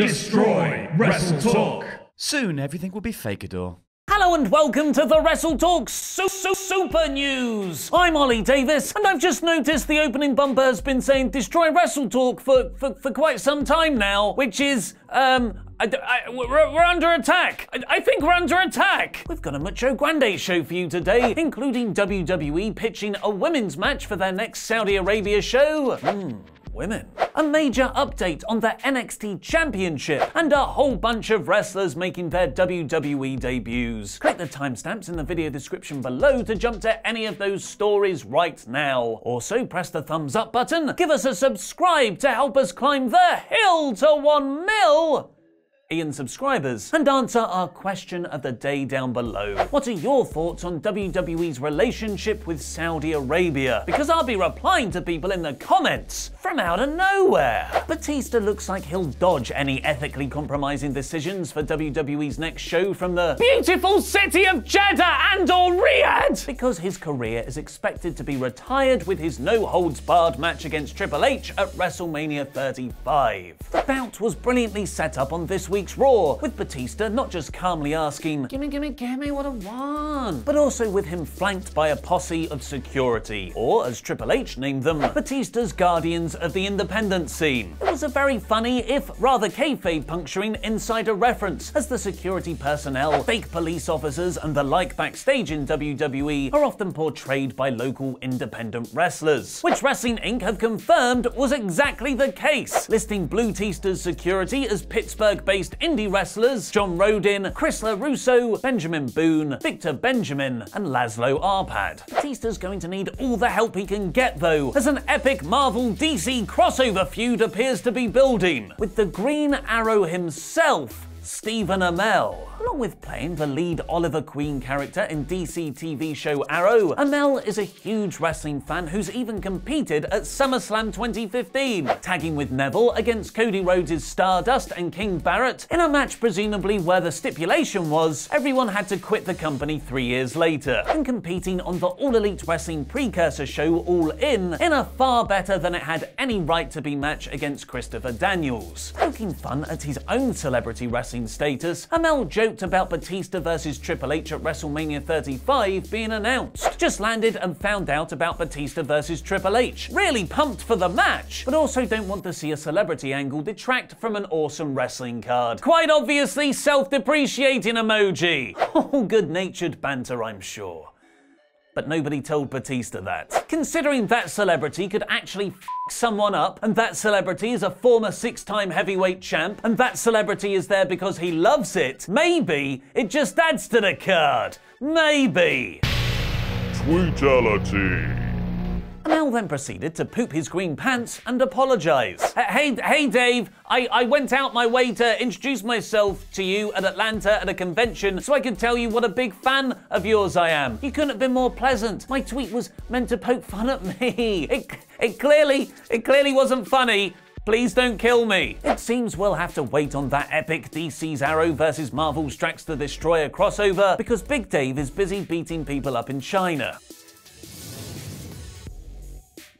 Destroy WrestleTalk. Soon everything will be Fakador. Hello and welcome to the WrestleTalk SUPERNews. I'm Oli Davis, and I've just noticed the opening bumper has been saying "Destroy WrestleTalk" for quite some time now, which is we're under attack. I think we're under attack. We've got a Mucho Grande show for you today, including WWE pitching a women's match for their next Saudi Arabia show. Women. A major update on the NXT Championship, and a whole bunch of wrestlers making their WWE debuts. Click the timestamps in the video description below to jump to any of those stories right now. Also, press the thumbs up button, give us a subscribe to help us climb the hill to 1 million subscribers, and answer our question of the day down below. What are your thoughts on WWE's relationship with Saudi Arabia? Because I'll be replying to people in the comments from out of nowhere. Batista looks like he'll dodge any ethically compromising decisions for WWE's next show from the beautiful city of Jeddah and/or Riyadh, because his career is expected to be retired with his no-holds-barred match against Triple H at WrestleMania 35. The bout was brilliantly set up on this week's Raw, with Batista not just calmly asking, gimme what I want, but also with him flanked by a posse of security, or as Triple H named them, Batista's Guardians of the Independent Scene. It was a very funny, if rather kayfabe-puncturing insider reference, as the security personnel, fake police officers, and the like backstage in WWE are often portrayed by local independent wrestlers, which Wrestling Inc. have confirmed was exactly the case, listing Batista's security as Pittsburgh-based indie wrestlers John Rodin, Chris LaRusso, Benjamin Boone, Victor Benjamin, and Laszlo Arpad. Batista's going to need all the help he can get though, as an epic Marvel DC crossover feud appears to be building, with the Green Arrow himself, Stephen Amell. Along with playing the lead Oliver Queen character in DC TV show Arrow, Amell is a huge wrestling fan who's even competed at SummerSlam 2015, tagging with Neville against Cody Rhodes' Stardust and King Barrett in a match presumably where the stipulation was everyone had to quit the company 3 years later, and competing on the All Elite Wrestling precursor show All In a far better than it had any right to be match against Christopher Daniels. Poking fun at his own celebrity wrestling status, Amell joked about Batista versus Triple H at WrestleMania 35 being announced. Just landed and found out about Batista versus Triple H. Really pumped for the match, but also don't want to see a celebrity angle detract from an awesome wrestling card. Quite obviously self-depreciating emoji. Oh, good-natured banter, I'm sure. But nobody told Batista that. Considering that celebrity could actually f someone up, and that celebrity is a former 6-time heavyweight champ, and that celebrity is there because he loves it, maybe it just adds to the card. Maybe. Tweetality. Amell then proceeded to poop his green pants and apologize. Hey Dave, I went out my way to introduce myself to you at Atlanta at a convention so I could tell you what a big fan of yours I am. You couldn't have been more pleasant. My tweet was meant to poke fun at me. It clearly wasn't funny. Please don't kill me. It seems we'll have to wait on that epic DC's Arrow versus Marvel's Drax the Destroyer crossover, because Big Dave is busy beating people up in China.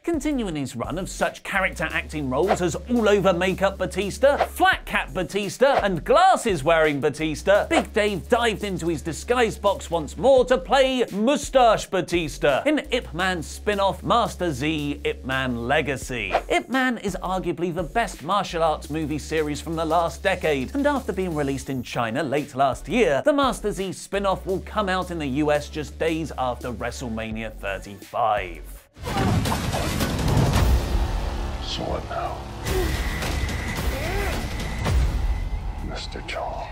Continuing his run of such character acting roles as all-over makeup Batista, flat cap Batista, and glasses-wearing Batista, Big Dave dived into his disguise box once more to play Mustache Batista in Ip Man's spin-off Master Z Ip Man Legacy. Ip Man is arguably the best martial arts movie series from the last decade, and after being released in China late last year, the Master Z spin-off will come out in the US just days after WrestleMania 35. So what now, Mr. Chong?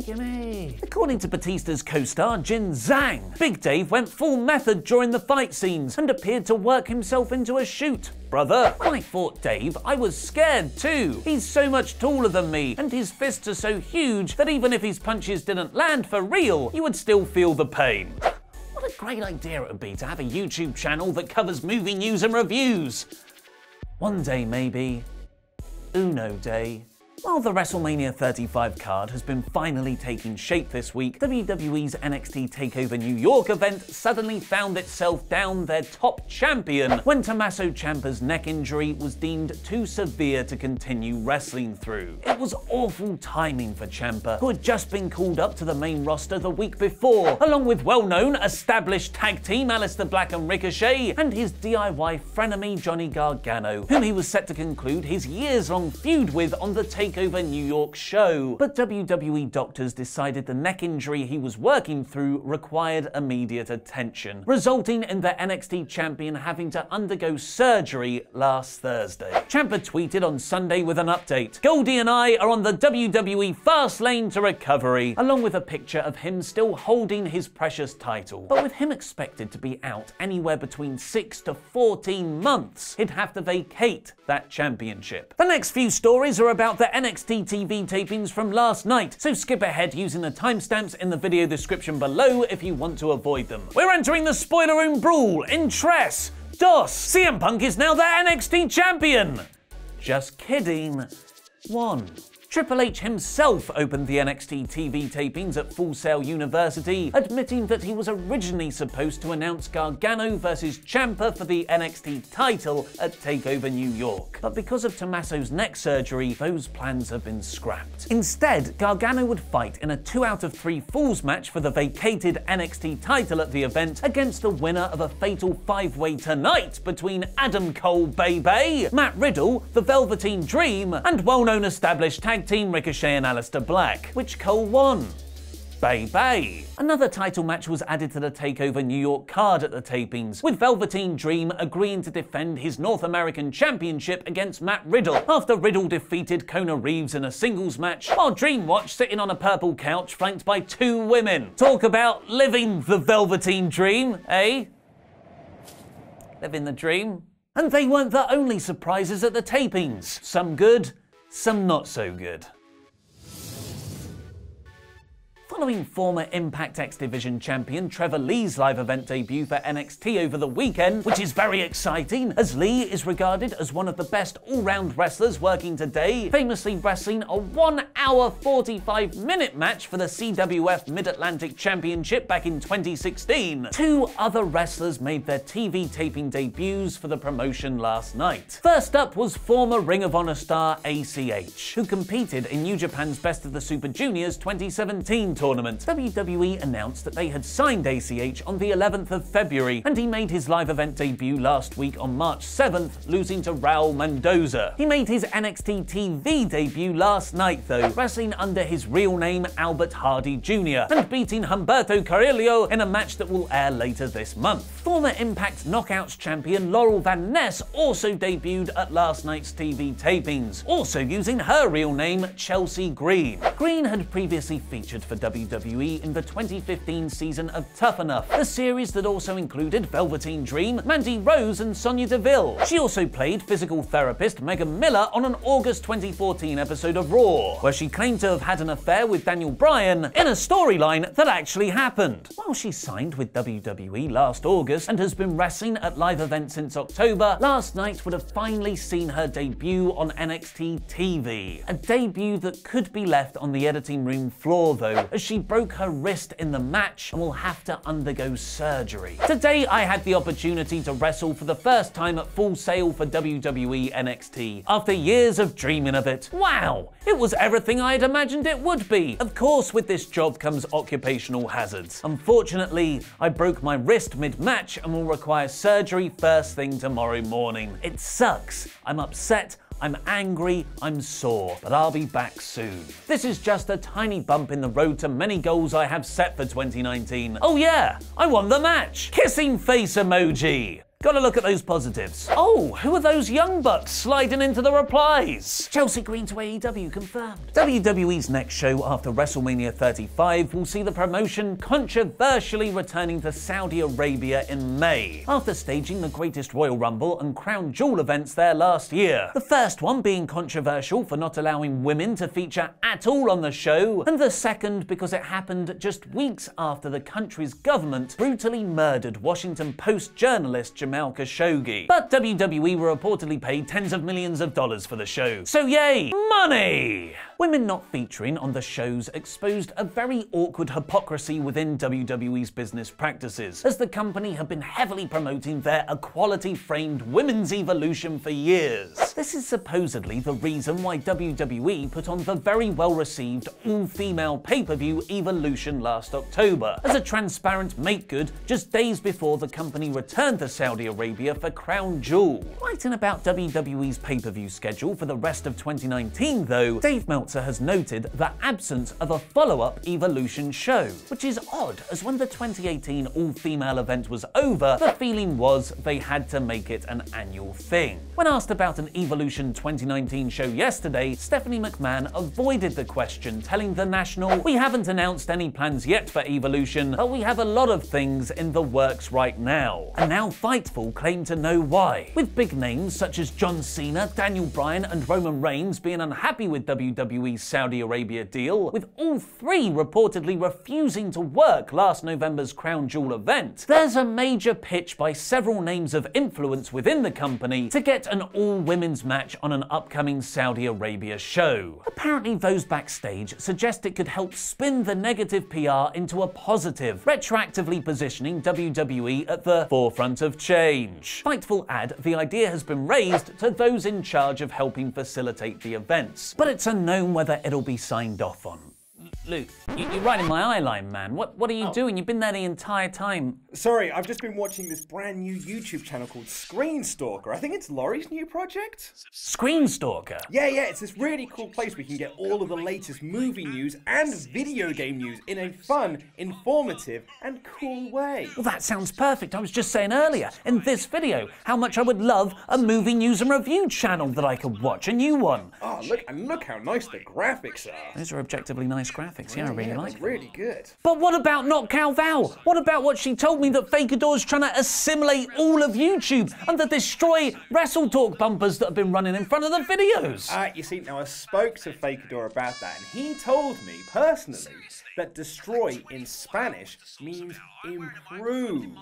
Gimme. According to Batista's co-star Jin Zhang, Big Dave went full method during the fight scenes and appeared to work himself into a shoot. Brother, when I fought Dave, I was scared too. He's so much taller than me, and his fists are so huge that even if his punches didn't land for real, you would still feel the pain. What a great idea it would be to have a YouTube channel that covers movie news and reviews. One day, maybe. Uno Day. While the WrestleMania 35 card has been finally taking shape this week, WWE's NXT TakeOver New York event suddenly found itself down their top champion when Tommaso Ciampa's neck injury was deemed too severe to continue wrestling through. It was awful timing for Ciampa, who had just been called up to the main roster the week before, along with well-known established tag team Aleister Black and Ricochet, and his DIY frenemy Johnny Gargano, whom he was set to conclude his years-long feud with on the TakeOver New York show. But WWE doctors decided the neck injury he was working through required immediate attention, resulting in the NXT champion having to undergo surgery last Thursday. Ciampa tweeted on Sunday with an update. "Goldie and I are on the WWE fast lane to recovery," along with a picture of him still holding his precious title. But with him expected to be out anywhere between 6 to 14 months, he'd have to vacate that championship. The next few stories are about the NXT TV tapings from last night, so skip ahead using the timestamps in the video description below if you want to avoid them. We're entering the spoiler room brawl in Tres, Dos. CM Punk is now the NXT champion. Just kidding. 1. Triple H himself opened the NXT TV tapings at Full Sail University, admitting that he was originally supposed to announce Gargano vs Ciampa for the NXT title at TakeOver New York. But because of Tommaso's neck surgery, those plans have been scrapped. Instead, Gargano would fight in a 2 out of 3 falls match for the vacated NXT title at the event against the winner of a fatal 5-way tonight between Adam Cole, baby, Matt Riddle, the Velveteen Dream, and well-known established tag team Ricochet and Aleister Black, which Cole won. Baby. Another title match was added to the TakeOver New York card at the tapings, with Velveteen Dream agreeing to defend his North American Championship against Matt Riddle after Riddle defeated Kona Reeves in a singles match, while Dream watched sitting on a purple couch flanked by 2 women. Talk about living the Velveteen Dream, eh? Living the dream. And they weren't the only surprises at the tapings. Some good, some not so good. Following former Impact X Division champion Trevor Lee's live event debut for NXT over the weekend, which is very exciting as Lee is regarded as one of the best all-round wrestlers working today, famously wrestling a 1-hour 45-minute match for the CWF Mid-Atlantic Championship back in 2016. 2 other wrestlers made their TV taping debuts for the promotion last night. First up was former Ring of Honor star ACH, who competed in New Japan's Best of the Super Juniors 2017 tournament. WWE announced that they had signed ACH on the 11th of February, and he made his live event debut last week on March 7th, losing to Raul Mendoza. He made his NXT TV debut last night though, wrestling under his real name Albert Hardy Jr., and beating Humberto Carrillo in a match that will air later this month. Former Impact Knockouts champion Laurel Van Ness also debuted at last night's TV tapings, also using her real name Chelsea Green. Green had previously featured for WWE in the 2015 season of Tough Enough, a series that also included Velveteen Dream, Mandy Rose and Sonya Deville. She also played physical therapist Megan Miller on an August 2014 episode of Raw, where she claimed to have had an affair with Daniel Bryan in a storyline that actually happened. While she signed with WWE last August and has been wrestling at live events since October, last night would have finally seen her debut on NXT TV. A debut that could be left on the editing room floor though, as she broke her wrist in the match and will have to undergo surgery. Today I had the opportunity to wrestle for the first time at Full Sail for WWE NXT, after years of dreaming of it. Wow, it was everything I had imagined it would be. Of course, with this job comes occupational hazards. Unfortunately, I broke my wrist mid-match and will require surgery first thing tomorrow morning. It sucks. I'm upset, I'm angry, I'm sore, but I'll be back soon. This is just a tiny bump in the road to many goals I have set for 2019. Oh yeah, I won the match! Kissing face emoji! Gotta look at those positives. Oh, who are those young bucks sliding into the replies? Chelsea Green to AEW confirmed. WWE's next show after WrestleMania 35 will see the promotion controversially returning to Saudi Arabia in May, after staging the Greatest Royal Rumble and Crown Jewel events there last year. The first one being controversial for not allowing women to feature at all on the show, and the second because it happened just weeks after the country's government brutally murdered Washington Post journalist Jamal Khashoggi. But WWE were reportedly paid tens of millions of dollars for the show. So yay, money! Women not featuring on the shows exposed a very awkward hypocrisy within WWE's business practices, as the company had been heavily promoting their equality-framed women's evolution for years. This is supposedly the reason why WWE put on the very well-received all-female pay-per-view Evolution last October, as a transparent make-good just days before the company returned to Saudi Arabia for Crown Jewel. Writing about WWE's pay-per-view schedule for the rest of 2019 though, Dave Meltzer has noted the absence of a follow-up Evolution show, which is odd as when the 2018 all-female event was over, the feeling was they had to make it an annual thing. When asked about an Evolution 2019 show yesterday, Stephanie McMahon avoided the question, telling The National, "We haven't announced any plans yet for Evolution, but we have a lot of things in the works right now." And now Fightful claim to know why, with big names such as John Cena, Daniel Bryan and Roman Reigns being unhappy with WWE's Saudi Arabia deal, with all three reportedly refusing to work last November's Crown Jewel event. There's a major pitch by several names of influence within the company to get an all-women's match on an upcoming Saudi Arabia show. Apparently those backstage suggest it could help spin the negative PR into a positive, retroactively positioning WWE at the forefront of change. Fightful add the idea has been raised to those in charge of helping facilitate the events, but it's unknown whether it'll be signed off on. Luke, you're right in my eye line, man. What are you doing? You've been there the entire time. Sorry, I've just been watching this brand new YouTube channel called Screen Stalker. I think it's Laurie's new project. Screen Stalker? Yeah, it's this really cool place where you can get all of the latest movie news and video game news in a fun, informative, and cool way. Well, that sounds perfect. I was just saying earlier, in this video, how much I would love a movie news and review channel that I could watch, a new one. Oh, look how nice the graphics are. Those are objectively nice graphics. Yeah, I really like them. Really good. But what about Knockout Val? What about what she told me that Fakador's trying to assimilate all of YouTube and to destroy WrestleTalk bumpers that have been running in front of the videos? You see, now I spoke to Fakador about that, and he told me personally that destroy in Spanish means improve.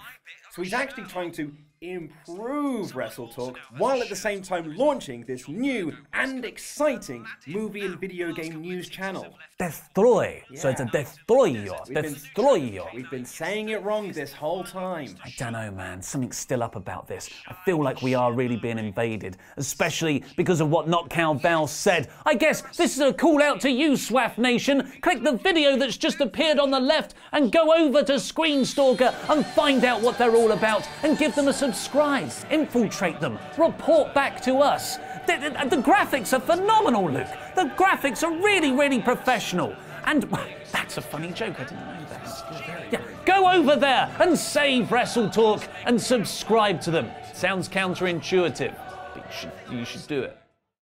So he's actually trying to improve WrestleTalk while at the same time launching this new and exciting movie and video game news channel. Destroy. Yeah. So it's a destroyo. Destroyo. We've been saying it wrong this whole time. I don't know, man. Something's still up about this. I feel like we are really being invaded, especially because of what Knockout Val said. I guess this is a call out to you, SWAF Nation. Click the video that's just appeared on the left and go over to Screen Stalker and find out what they're all about and give them a subscribe. Infiltrate them. Report back to us. The graphics are phenomenal, Luke. The graphics are really, really professional. And that's a funny joke. I didn't know that. Yeah, go over there and save WrestleTalk and subscribe to them. Sounds counterintuitive, but you should do it.